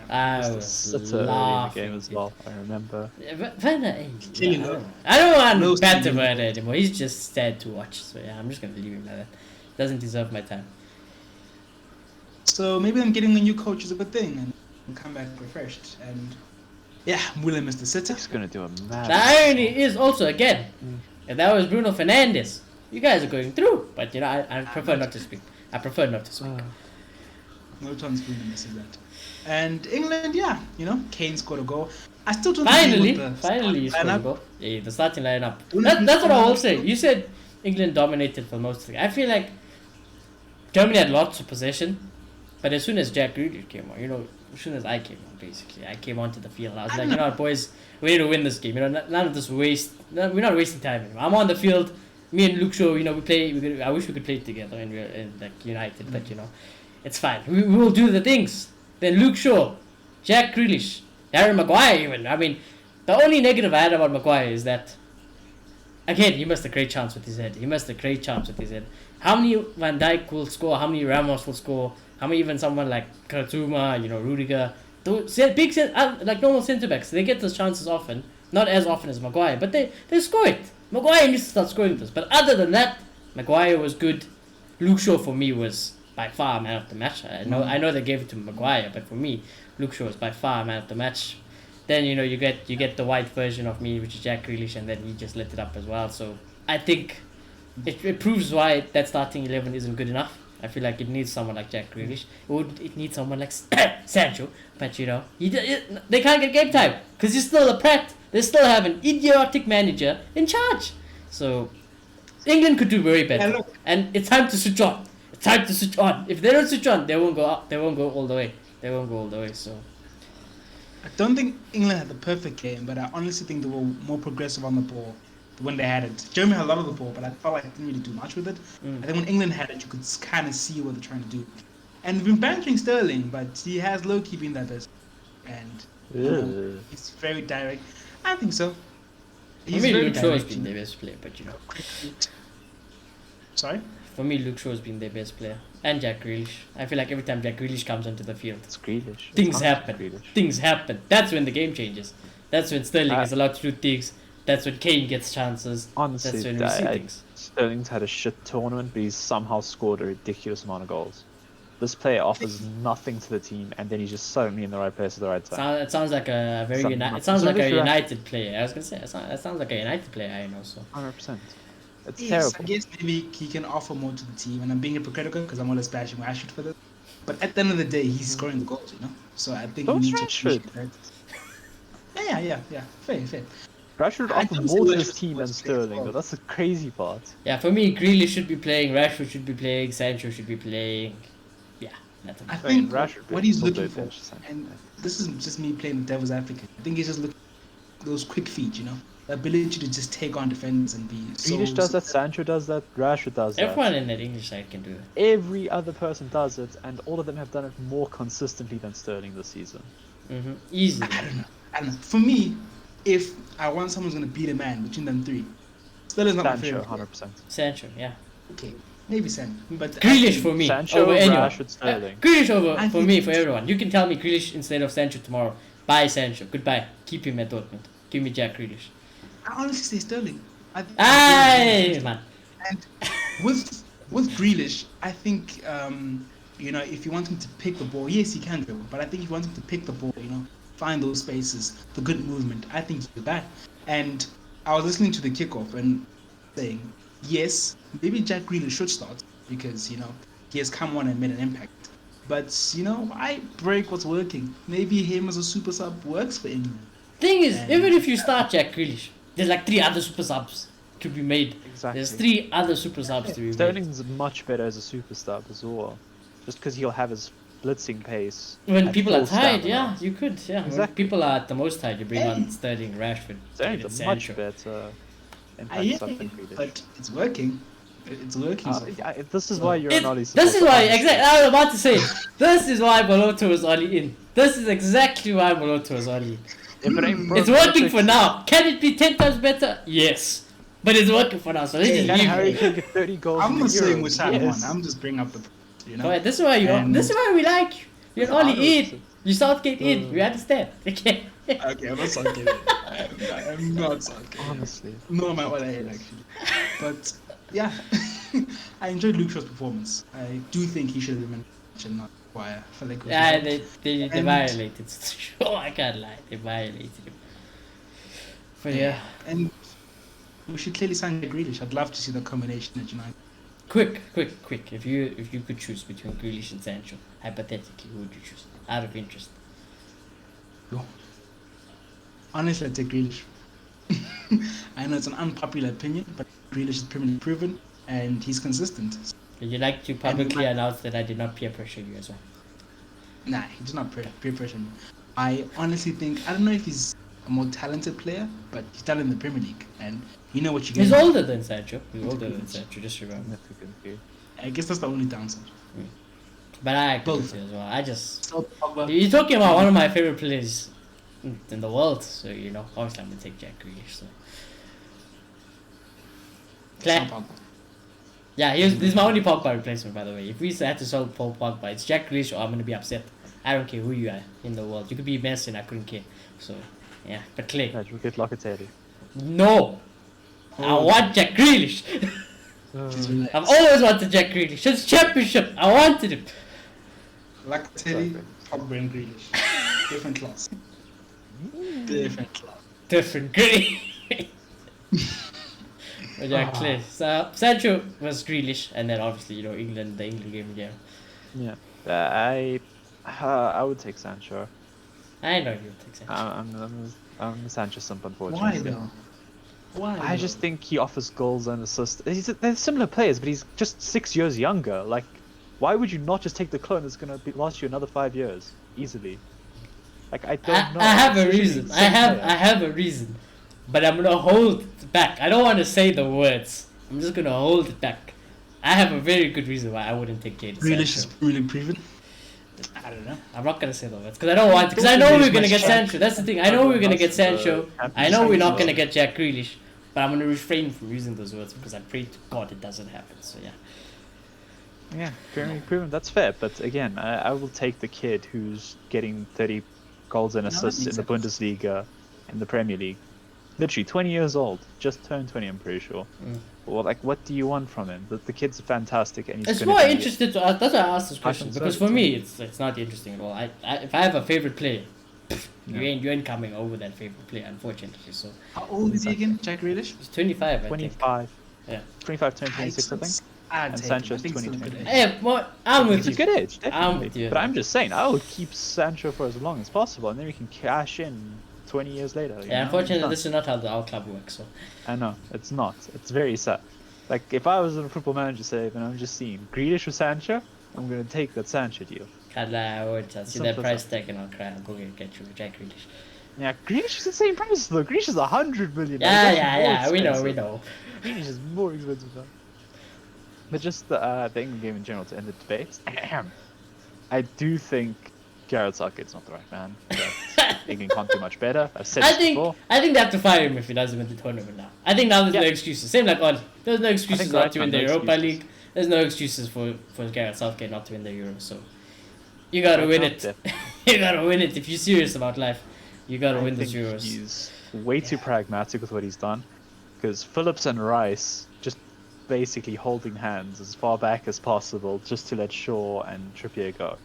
I was Such a early in the laughing. game as well, I remember. Yeah, Werner, Killing her. I don't want No bad to stealing. Werner anymore. He's just sad to watch. So yeah, I'm just gonna leave him like that. Doesn't deserve my time. So maybe I'm getting a new coach is a good thing and come back refreshed. And yeah, Muller missed the sitter. He's gonna do a mad. The irony is also again, if that was Bruno Fernandes, you guys are going through. But I prefer not to speak. I prefer not to speak. No chance Bruno misses that. And England, yeah, Kane scored a goal. I still don't agree with the Finally, you scored a lineup. goal. Yeah, the starting lineup. Wouldn't That's what I will it- say. You said England dominated for most of the. I feel like Germany had lots of possession, but as soon as Jack Grealish came on, as soon as I came on, basically, I came onto the field. I was like, what, boys, we need to win this game. None of this waste. We're not wasting time anymore. I'm on the field. Me and Luke Shaw, we play. I wish we could play together and we're united, but it's fine. We will do the things. Then Luke Shaw, Jack Grealish, Harry Maguire even. I mean, the only negative I had about Maguire is that, again, he missed a great chance with his head. How many Van Dijk will score? How many Ramos will score? How many even someone like Kurtzuma, Rudiger? Those big, like normal centre-backs, they get those chances often. Not as often as Maguire, but they score it. Maguire needs to start scoring this. But other than that, Maguire was good. Luke Shaw for me was by far man of the match. I know they gave it to Maguire, but for me, Luke Shaw was by far man of the match. Then you get the white version of me, which is Jack Grealish, and then he just lit it up as well. So I think it proves why that starting 11 isn't good enough. I feel like it needs someone like Jack Grealish. It needs someone like Sancho, but they can't get game time because he's still a prat. They still have an idiotic manager in charge. So England could do very better, and it's time to switch on. If they don't switch on, they won't go up. They won't go all the way. So I don't think England had the perfect game, but I honestly think they were more progressive on the ball when they had it. Germany had a lot of the ball, but I felt like they didn't really do much with it. I think when England had it, you could kind of see what they're trying to do. And we've been bantering Sterling, but he has low-key been their best. And he's very direct. I think so. For me, Luke Shaw has been their best player, but you know. Sorry? For me, Luke Shaw has been their best player. And Jack Grealish. I feel like every time Jack Grealish comes onto the field, It's Grealish. things happen. Things happen. That's when the game changes. That's when Sterling is allowed to do things. That's when Kane gets chances. Honestly, that's when we see things. Sterling's had a shit tournament, but he's somehow scored a ridiculous amount of goals. This player offers nothing to the team, and then he's just suddenly in the right place at the right time. It sounds like a very It sounds like a United player. I was gonna say it sounds like a United player. I know so. 100%. It's yes, terrible. I guess maybe he can offer more to the team, and I'm being hypocritical because I'm always bashing Rashford for this. But at the end of the day, he's scoring the goals, you know. So I think we need to appreciate that. Yeah. Fair. Rashford offer more to his team than Sterling, though. That's the crazy part. Yeah, for me, Grealish should be playing, Rashford should be playing, Sancho should be playing. Yeah, nothing. I think Rashford what he's looking for, and this is just me playing the devil's advocate, I think he's just looking for those quick feet, you know, the ability to just take on defenders and be. Grealish does that, Sancho does that, Rashford does that. Everyone in that English side can do it. Every other person does it, and all of them have done it more consistently than Sterling this season. Easily. I don't know. For me, if I want someone's going to beat a man between them three, Sterling's not my favorite. 100%. Sancho, yeah. Okay, maybe Sancho, but Grealish for me Sancho, over anyone. Rashford, Sterling. Grealish over for me, for everyone. You can tell me Grealish instead of Sancho tomorrow. Bye Sancho, goodbye. Keep him at Dortmund. Give me Jack Grealish. I honestly say Sterling. Aye, man. And with Grealish, I think you know, if you want him to pick the ball, yes, he can dribble, but I think if you want him to pick the ball, you know, find those spaces, the good movement, I think he'll do that. And I was listening to the kickoff and saying, yes, maybe Jack Grealish should start because, you know, he has come on and made an impact. But, you know, I break what's working. Maybe him as a super sub works for England. Thing is, even if you start Jack Grealish, there's like 3 other super subs to be made. Exactly. There's 3 other super subs to be made. Sterling's much better as a super sub as well. Just because he'll have his blitzing pace. When people are full tired, stamina. yeah, you could, yeah. Exactly. When people are at the most tired, you bring on Sterling, Rashford, Sterling's a Sancho. much better impact sub than Grealish. But it's working. It's working. So far. This is why you're an Ollie This is why, exactly, I was about to say, this is why Moloto was Ollie in. This is exactly why Moloto was Ollie in. It's working for now. Can it be 10 times better? Yes. But it's working for now, so let's just Can leave Harry it. Kane get 30 goals I'm in not the saying Euros? which I Yes. want. I'm just bringing up the, you know. Alright, this is why this is why we like you. You're an Ollie in. You Southgate in. We understand. Okay. Okay, I'm not sulking. I'm not sulking. Honestly. No, my all I hate actually. But yeah, I enjoyed Luke Shaw's performance. I do think he should have been mentioned, not Wire. I feel like it was Yeah, wrong. they And- violated. Oh, I can't lie. They violated him. But yeah. And we should clearly sign Grealish. I'd love to see the combination at United. Quick. If you could choose between Grealish and Sancho, hypothetically, who would you choose? Out of interest. Honestly, I'd take Grealish. I know it's an unpopular opinion, but Grealish is permanently proven and he's consistent. Would you like to publicly announce that I did not peer pressure you as well? Nah, he does not peer pressure me. I honestly think, I don't know if he's a more talented player, but he's done in the Premier League, and you know what you get. He's older than Sancho. Just remember. Significantly. I guess that's the only downside. But I agree Both. with you as well. I just... So, Pogba, You're talking about one of my favorite players in the world, so, you know, obviously I'm going to take Jack Grealish, so... Claire? Pogba. Yeah, this is my only Pogba replacement, by the way. If we had to sell Paul Pogba, it's Jack Grealish or I'm going to be upset. I don't care who you are in the world. You could be Messi and I couldn't care. So, yeah. But Clay, Yeah, we'll get Locatelli. no! I want Jack Grealish! Just relax. I've always wanted Jack Grealish. Since championship, I wanted him. Locatelli, Pogba and Grealish. Different class. Different class. Different Grealish. But yeah, Clay. So, Sancho was Grealish, and then obviously, you know, England, the England game again. Yeah. I would take Sancho. I know you would take Sancho. I'm a Sancho simp, Why unfortunately. though? Why? I just think he offers goals and assists. They're similar players, but he's just 6 years younger. Like, why would you not just take the clone that's going to last you another 5 years? Easily. Like I don't know. I have a It's usually reason. the I same have player. I have a reason, but I'm gonna hold it back. I don't want to say the words. I'm just gonna hold it back. I have a very good reason why I wouldn't take Jadon Grealish is Sancho. really proven. I don't know. I'm not gonna say the words because I don't want. Because I know we're gonna get Sancho. That's the thing. I know we're gonna get Sancho. I know we're not gonna get Jack Grealish, but I'm gonna refrain from using those words because I pray to God it doesn't happen. So yeah. Yeah, very proven. That's fair. But again, I will take the kid who's getting 30 goals and that assists makes in the sense. Bundesliga, in the Premier League. Literally 20 years old. Just turned 20, I'm pretty sure. Well, like, what do you want from him? The kid's fantastic, and he's It's going more to be... interested to ask. That's why I asked this question because for me, conservative. it's not interesting at all. If I have a favorite player, Yeah. you ain't coming over that favorite player, unfortunately. So How old is he again, Jack Grealish? he's 25, I think. 25. Yeah. 25, 26, I think. I'd And take Sancho's him. I think it's 20, still a good 20. age. Hey, well, I'm with It's you. a good age, definitely. I'm with you. But I'm just saying, I would keep Sancho for as long as possible, and then we can cash in 20 years later. You know? Yeah, unfortunately, Done. this is not how our club works. So I know, it's not. It's very sad. Like, if I was a football manager, say, and I'm just seeing Grealish or Sancho, I'm going to take that Sancho deal. I would see Simple that as price tag and I'll cry. I'll go get you Jack Grealish. Yeah, Grealish is the same price, though. Grealish is 100 million. Yeah, That's actually more we know. expensive. Grealish is more expensive now. But just the England game in general to end the debate, I do think Gareth Southgate's not the right man. But England can't do much better. I've said this before. I think they have to fire him if he doesn't win the tournament now. I think now there's no excuses. Same like Oli. There's no excuses not to win the Europa League. There's no excuses for Gareth Southgate not to win the Euro. So you gotta win it. You gotta win it if you're serious about life. You gotta win those Euros. He's way too pragmatic with what he's done, because Phillips and Rice just basically holding hands as far back as possible just to let Shaw and Trippier go.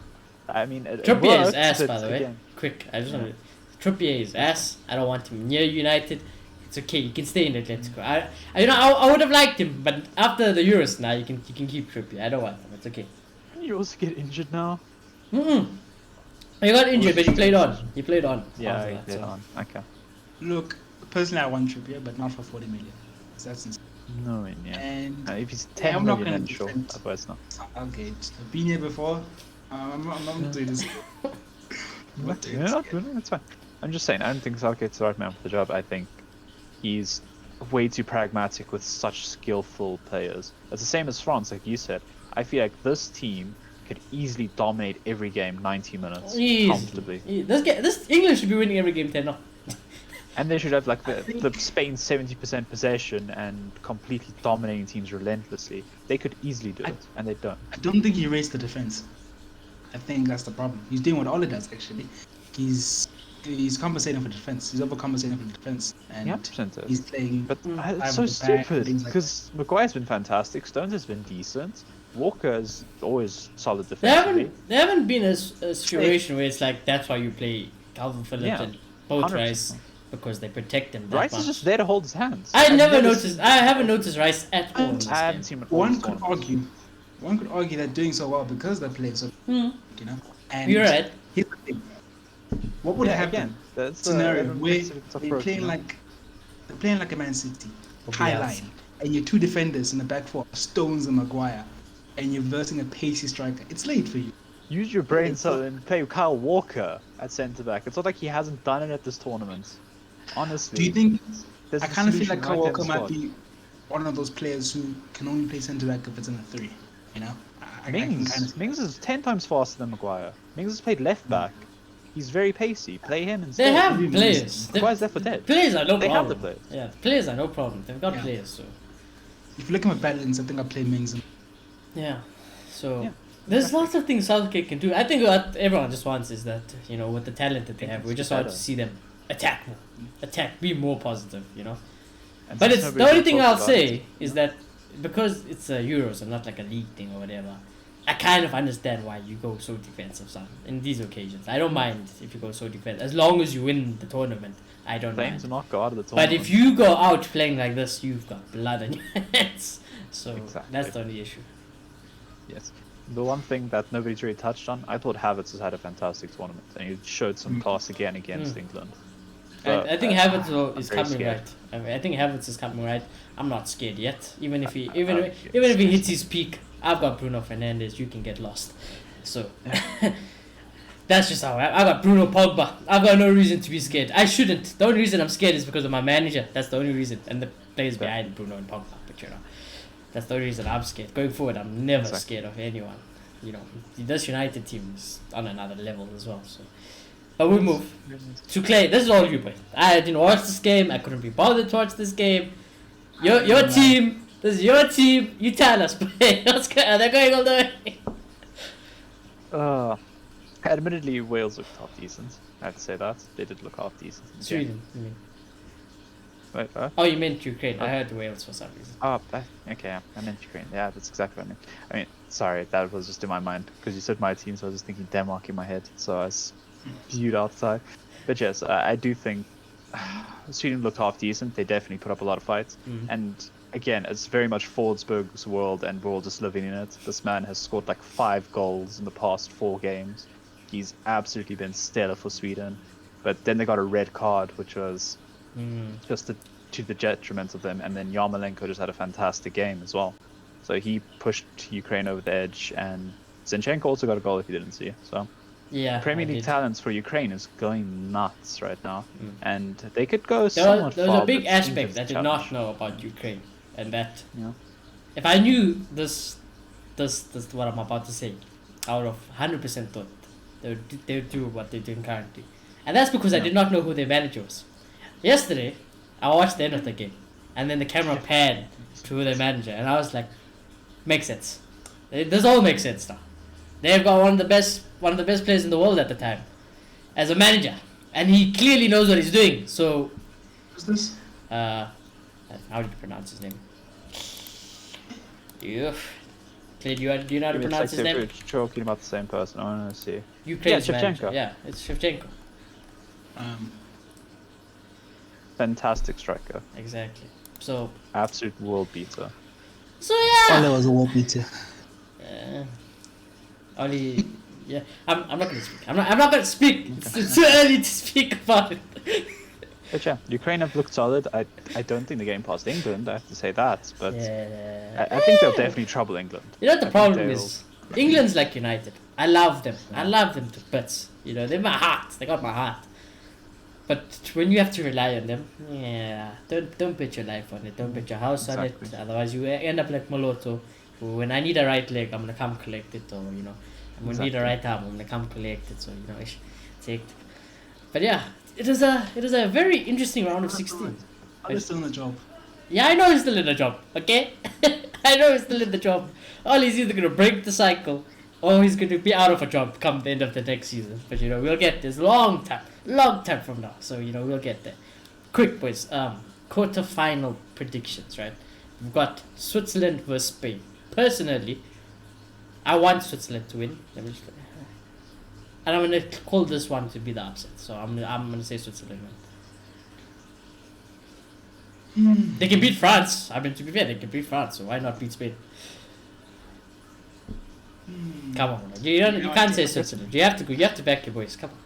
I mean, Trippier is worked, ass, but by the way. again, Quick, I just want to. Trippier is ass. I don't want him near United. It's okay. You can stay in Atletico. I would have liked him, but after the Euros now, you can keep Trippier. I don't want him. It's okay. you also get injured now. He got injured, but he played on. He played on. Yeah, after he that, played so. on. Okay. Look, personally, I want Trippier, but not for 40 million. So that's insane. No, yeah. And If he's yeah, 10 I'm not million, gonna then sure. defend Otherwise, not. Southgate. I've been here before. I'm not doing this. You're not doing it, that's fine. I'm just saying, I don't think Southgate's the right man for the job. I think he's way too pragmatic with such skillful players. It's the same as France, like you said. I feel like this team could easily dominate every game 90 minutes comfortably. This England should be winning every game 10-0. And they should have like the Spain 70% possession and completely dominating teams relentlessly. They could easily do it, and they don't. I don't think he raised the defense. I think that's the problem. He's doing what Ole does actually. He's compensating for defense. He's overcompensating for defense, and Yeah, 100% he's playing. But it's five so at the back, stupid things like because Maguire's been fantastic. Stones has been decent. Walker is always solid They defensively. haven't been a situation where it's like that's why you play Calvin Phillips Yeah, and both 100%. Rice because they protect him that Rice much. is just there to hold his hands. I I've never never noticed. I haven't noticed Rice at all. In this I haven't game. seen him at all. One could argue they're doing so well because they're playing so, you know. And You're right. here's the thing. What would happen? Again, that's Scenario where it's a tough they're road, playing you know? like a Man City, high Yes. line, and your two defenders in the back four, Stones and Maguire, and you're versing a pacey striker. It's late for you. Use your brain so and play Kyle Walker at centre back. It's not like he hasn't done it at this tournament. Honestly. Do you think? there's I a kind of feel solution like right Kyle there in Walker the might squad. be one of those players who can only play centre back if it's in a three. You know. I can Mings. kind of. Mings is 10 times faster than Maguire. Mings has played left back. He's very pacey. Play him instead. They have players. Maguire's there for dead. Players are no They have the problem. players. Yeah, the players are no problem. They've got Yeah. players. So If you look at my balance, I think I play Mings. yeah. So Yeah, there's lots of things Southgate can do. I think what everyone just wants is that with the talent that they They have, can we just do want to better. see them attack more, be more positive. And But since it's the nobody only thing talks I'll about say it, is that because it's a Euros and not like a league thing or whatever, I kind of understand why you go so defensive, son. In these occasions, I don't mind if you go so defensive as long as you win the tournament. I don't Playing mind. to not go out of the But tournament. if you go out playing like this, you've got blood on your hands. So Exactly. that's the only issue. Yes. The one thing that nobody's really touched on, I thought Havertz has had a fantastic tournament, and he showed some class again against England. I think Havertz though is very coming scared. right. I think Havertz is coming right. I'm not scared yet. Even if he I'm even if he hits his peak, I've got Bruno Fernandes. You can get lost. So That's just how I got Bruno Pogba. I've got no reason to be scared. I shouldn't. The only reason I'm scared is because of my manager. That's the only reason. And the players behind Bruno and Pogba. But that's the only reason I'm scared. Going forward, I'm never scared of anyone. This United team is on another level as well. So, but we move to Clay. This is all you, boy. I didn't watch this game. I couldn't be bothered to watch this game. Your team. This is your team. You tell us, boy. Are they going all the way? Admittedly, Wales looked half decent. I have to say that. They did look half decent. Sweden, you mean? Wait, Oh, you meant Ukraine. I heard Wales for some reason. Okay, I meant Ukraine. Yeah, that's exactly what I mean. Sorry, that was just in my mind. Because you said my team, so I was just thinking Denmark in my head. So I was viewed outside. But yes, I do think Sweden looked half decent. They definitely put up a lot of fights. And again, it's very much Forsberg's world, and we're all just living in it. This man has scored like 5 goals in the past 4 games. He's absolutely been stellar for Sweden. But then they got a red card, which was just to the detriment of them. And then Yarmolenko just had a fantastic game as well. So he pushed Ukraine over the edge, and Zinchenko also got a goal if you didn't see. So yeah, Premier League talents for Ukraine is going nuts right now. And they could go there somewhat was far, a big but aspect I England's did challenge. not know about Ukraine. And that Yeah. if I knew this what I'm about to say, I would have 100% thought they would do what they're doing currently. And that's because I did not know who their manager was. Yesterday, I watched the end of the game, and then the camera panned to their manager, and I was like, makes sense. This all makes sense now. They've got one of the best players in the world at the time as a manager, and he clearly knows what he's doing. So, Who's this? how do you pronounce his name? Yeah. Clay, do you know how to pronounce his name? We're talking about the same person. I want to see. Ukraine's Yeah, manager. Shevchenko. Yeah, it's Shevchenko. Fantastic striker. Exactly. So Absolute world beater. yeah. Ole was a world beater. Only yeah. I'm not gonna speak. I'm not gonna speak. It's too early to speak about it. But yeah, Ukraine have looked solid. I don't think the game passed England, I have to say that. But Yeah. I think they'll definitely trouble England. You know what the I think problem they'll- is? England's like United. I love them. I love them to bits. They're my heart. They got my heart. But when you have to rely on them, don't bet your life on it. Don't bet your house on it. Exactly. Otherwise, you end up like Moloto. When I need a right leg, I'm gonna come collect it, or I'm gonna need a right arm, I'm gonna come collect it. So take. But yeah, it is a very interesting round of 16. Ole's still in the job. Yeah, I know he's still in the job. Okay, I know he's still in the job. All he's either gonna break the cycle, or he's gonna be out of a job come the end of the next season. But we'll get this long time from now. So we'll get there. Quick, boys. Quarter-final predictions, right? We've got Switzerland versus Spain. Personally, I want Switzerland to win. And I'm gonna call this one to be the upset. So I'm gonna say Switzerland win. They can beat France. I mean, to be fair, they can beat France. So why not beat Spain? Come on, you can't say Switzerland. You have to back your boys. Come on.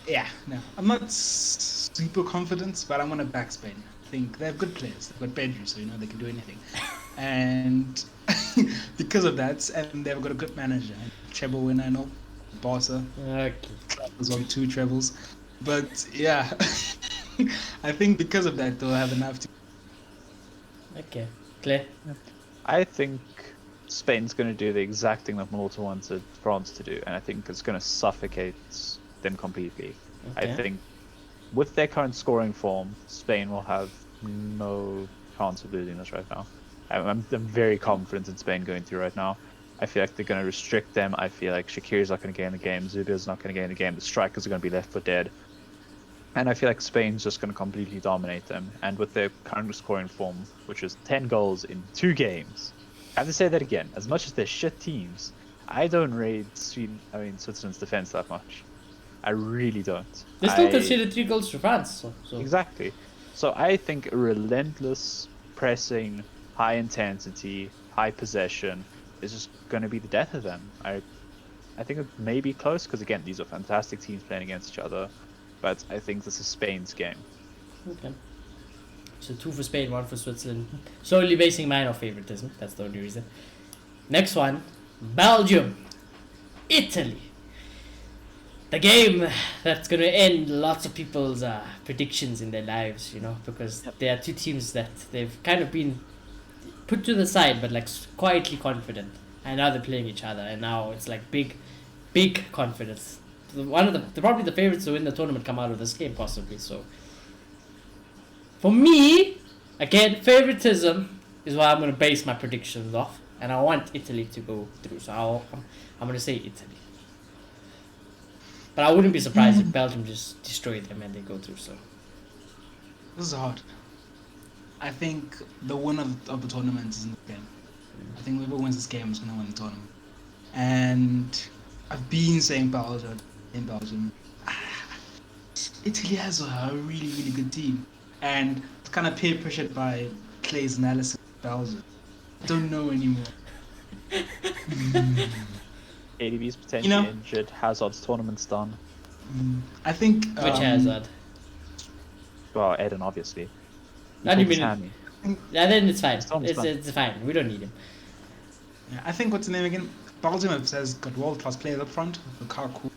Yeah, no. I'm not super confident, but I'm going to back Spain. I think they have good players. They've got Pedri, so they can do anything. And because of that, and they've got a good manager. Treble winner, I know. Barca. Okay. As well, 2 trebles. But yeah, I think because of that, they'll have enough to. Okay. Claire? I think Spain's going to do the exact thing that Malta wanted France to do, and I think it's going to suffocate them completely. Okay. I think with their current scoring form, Spain will have no chance of losing this right now. I'm very confident in Spain going through right now. I feel like they're going to restrict them. I feel like Shaqiri's not going to get in the game. Zubia's not going to get in the game. The strikers are going to be left for dead. And I feel like Spain's just going to completely dominate them. And with their current scoring form, which is 10 goals in 2 games, I have to say that again. As much as they're shit teams, I don't rate Switzerland's defense that much. I really don't. They still conceded 3 goals to France. So. Exactly. So I think relentless pressing, high intensity, high possession is just going to be the death of them. I think it may be close because, again, these are fantastic teams playing against each other. But I think this is Spain's game. Okay. So 2 for Spain, 1 for Switzerland. Solely basing mine off favoritism. That's the only reason. Next one, Belgium, Italy. the game that's going to end lots of people's predictions in their lives, because there are two teams that they've kind of been put to the side, but like quietly confident, and now they're playing each other, and now it's like big confidence. One of probably the favorites to win the tournament come out of this game possibly. So for me, again, favoritism is what I'm going to base my predictions off, and I want Italy to go through. So I'm going to say Italy. But I wouldn't be surprised if Belgium just destroy them and they go through. So This is hard. I think the winner of the tournament is in the game. I think whoever wins this game is going to win the tournament. And I've been saying Belgium. Italy has a really, really good team. And it's kind of peer pressured by Clay's analysis of Belgium. I don't know anymore. ADB's potentially injured. Hazard's tournament's done. I think... which Hazard? Well, Eden, obviously. What do you mean? Tammy. Yeah, then it's fine. It's It's fine. We don't need him. Yeah, I think what's the name again? Belgium has got world-class players up front. Lukaku,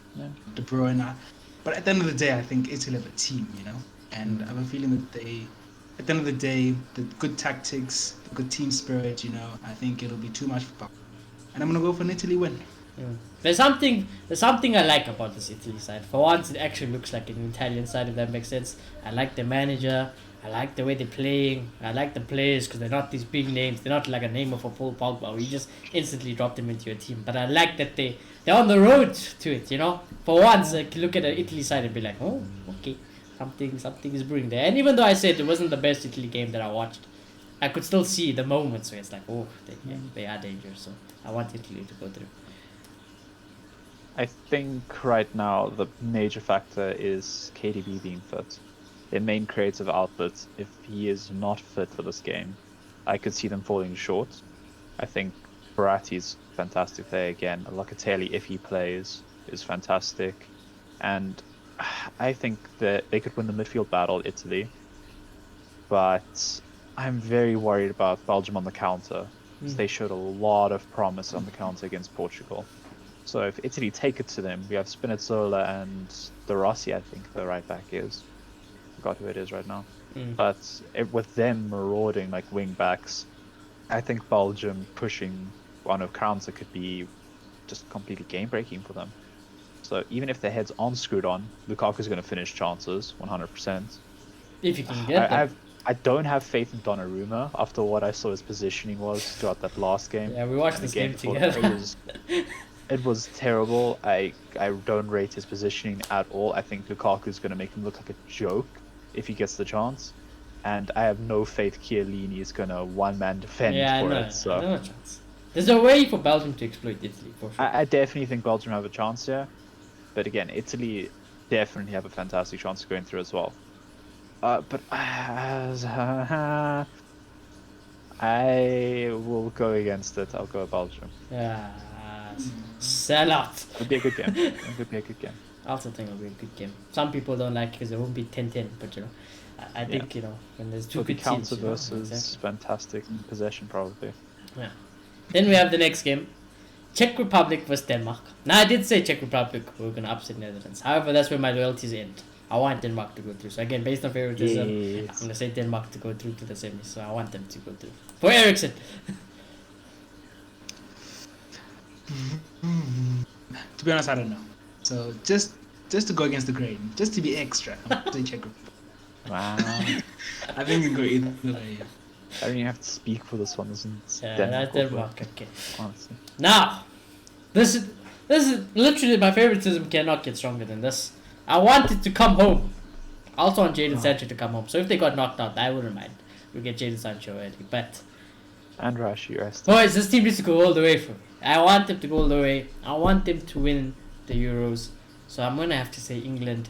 De Bruyne. But at the end of the day, I think Italy have a team, And I have a feeling that at the end of the day, the good tactics, the good team spirit, I think it'll be too much for Belgium. And I'm going to go for an Italy win. There's something I like about this Italy side. For once, it actually looks like an Italian side, if that makes sense. I like the manager. I like the way they're playing. I like the players because they're not these big names. They're not like a name of a Paul Pogba where you just instantly drop them into your team. But I like that they're on the road to it, For once, look at the Italy side and be like, oh, okay, something is brewing there. And even though I said it wasn't the best Italy game that I watched, I could still see the moments where it's like, oh, they are dangerous. So I want Italy to go through. I think right now the major factor is KDB being fit. Their main creative outlet, if he is not fit for this game, I could see them falling short. I think Verratti's fantastic player again. Locatelli, if he plays, is fantastic. And I think that they could win the midfield battle, Italy. But I'm very worried about Belgium on the counter. Because they showed a lot of promise on the counter against Portugal. So if Italy take it to them, we have Spinazzola and De Rossi, I think the right back is. Forgot who it is right now. But with them marauding like wing backs, I think Belgium pushing on a counter could be just completely game breaking for them. So even if their heads aren't screwed on, Lukaku's going to finish chances 100%. If you can get them. I don't have faith in Donnarumma after what I saw his positioning was throughout that last game. Yeah, we watched this game together. It was terrible. I don't rate his positioning at all. I think Lukaku's going to make him look like a joke if he gets the chance. And I have no faith Chiellini is going to one-man defend for it. So no chance. There's a way for Belgium to exploit Italy, for sure. I definitely think Belgium have a chance here. But again, Italy definitely have a fantastic chance of going through as well. But I will go against it. I'll go Belgium. Yeah. Sell out. It'll be a good game. It could be a good game. I also think it'll be a good game. Some people don't like it because it won't be 10-10, but I think when there's two good teams, counter versus fantastic possession probably. Yeah. Then we have the next game, Czech Republic versus Denmark. Now I did say Czech Republic were gonna upset Netherlands. However, that's where my loyalties end. I want Denmark to go through. So again, based on favoritism, I'm gonna say Denmark to go through to the semis. So I want them to go through. For Ericsson. To be honest, I don't know. So just to go against the grain, just to be extra, I'm going to say Czech Republic. Wow. I think we can go either way. I don't even have to speak for this one, isn't it? Yeah, that's Denmark. Okay. Honestly. Now, this is literally my favoritism cannot get stronger than this. I want it to come home. I also want Jadon Sancho to come home. So if they got knocked out, I wouldn't mind. We get Jadon Sancho already. But And Rashi rest. boys, this team needs to go all the way for me. I want them to go all the way. I want them to win the Euros. So I'm gonna have to say England.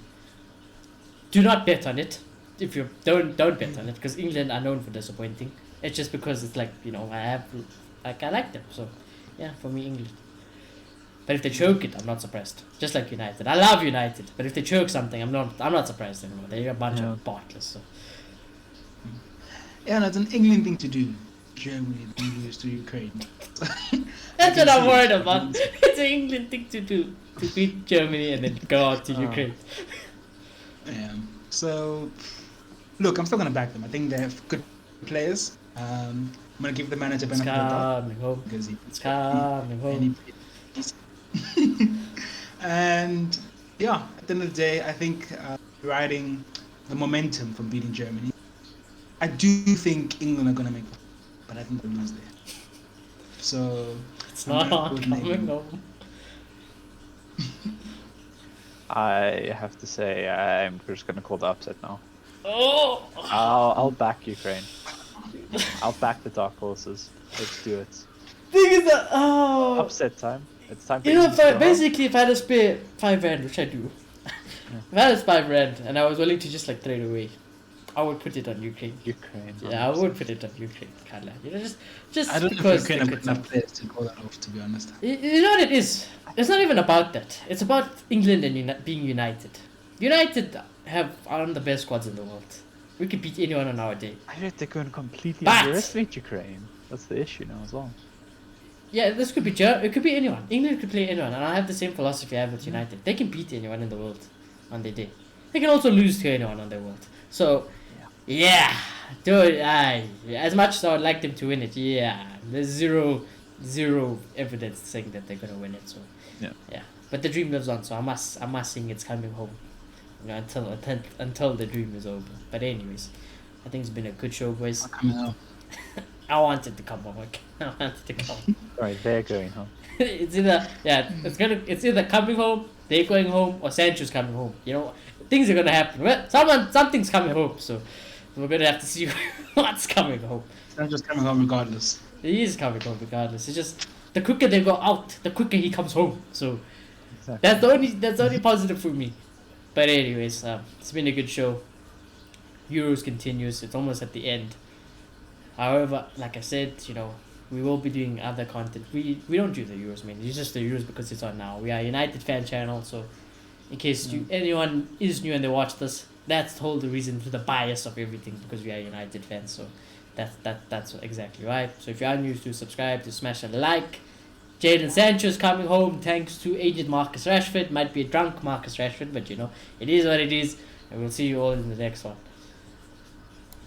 Do not bet on it. If you don't bet on it, because England are known for disappointing. It's just because it's like I like them. So yeah, for me England. But if they choke it, I'm not surprised. Just like United, I love United, but if they choke something, I'm not surprised anymore. They're a bunch of botless. So. Yeah, no, it's an England thing to do. Germany lose to Ukraine. That's what I'm worried about. It's an England thing to do. to beat Germany and then go out to Ukraine. Yeah. So, look, I'm still gonna back them. I think they have good players. I'm gonna give the manager It's benefit of the doubt coming home. because It's coming home. and yeah, at the end of the day, I think riding the momentum from beating Germany, I do think England are gonna make it, but I think they'll lose there. So It's I'm not gonna go with coming England. home. I have to say, I'm just gonna call the upset now. Oh! I'll back Ukraine. I'll back the dark horses. Let's do it. Thing is that, oh! Upset time. It's time for You know, England to go home. basically, if I had to spare £5, which I do, if I had to spare £5 and I was willing to just like throw it away, I would put it on Ukraine. Ukraine. Yeah, I would put it on Ukraine. Can't lie. You know, just I don't know because if they Ukraine could have enough players to call that off, to be honest. You know what it is? It's not even about that. It's about England and being united. United are one of the best squads in the world. We could beat anyone on our day. I heard they're going to completely But- underestimate Ukraine. That's the issue now as well. Yeah, this could be it could be anyone. England could play anyone, and I have the same philosophy I have with United. They can beat anyone in the world on their day. They can also lose to anyone on their world. So, yeah, dude, as much as I would like them to win it, yeah, there's zero evidence saying that they're gonna win it. So, yeah. But the dream lives on, so I must sing it's coming home. You know, until the dream is over. But anyways, I think it's been a good show, boys. Coming out. I wanted to come home. Okay? I wanted to come home. Alright, they're going home. It's either coming home, they're going home, or Sancho's coming home. You know, things are gonna happen. Well, something's coming home, so we're gonna have to see what's coming home. Sancho's coming home regardless. He is coming home regardless. It's just the quicker they go out, the quicker he comes home. So Exactly. that's the only positive for me. But anyways, it's been a good show. Euros continues. It's almost at the end. However, like I said, you know, we will be doing other content. We don't do the Euros, man. It's just the Euros because it's on now. We are a United fan channel, so in case anyone is new and they watch this, that's the whole reason for the bias of everything, because we are United fans. So that's exactly right. So if you are new, to subscribe, to smash a like. Jadon Sancho is coming home thanks to agent Marcus Rashford. Might be a drunk Marcus Rashford, but you know, it is what it is. And we'll see you all in the next one.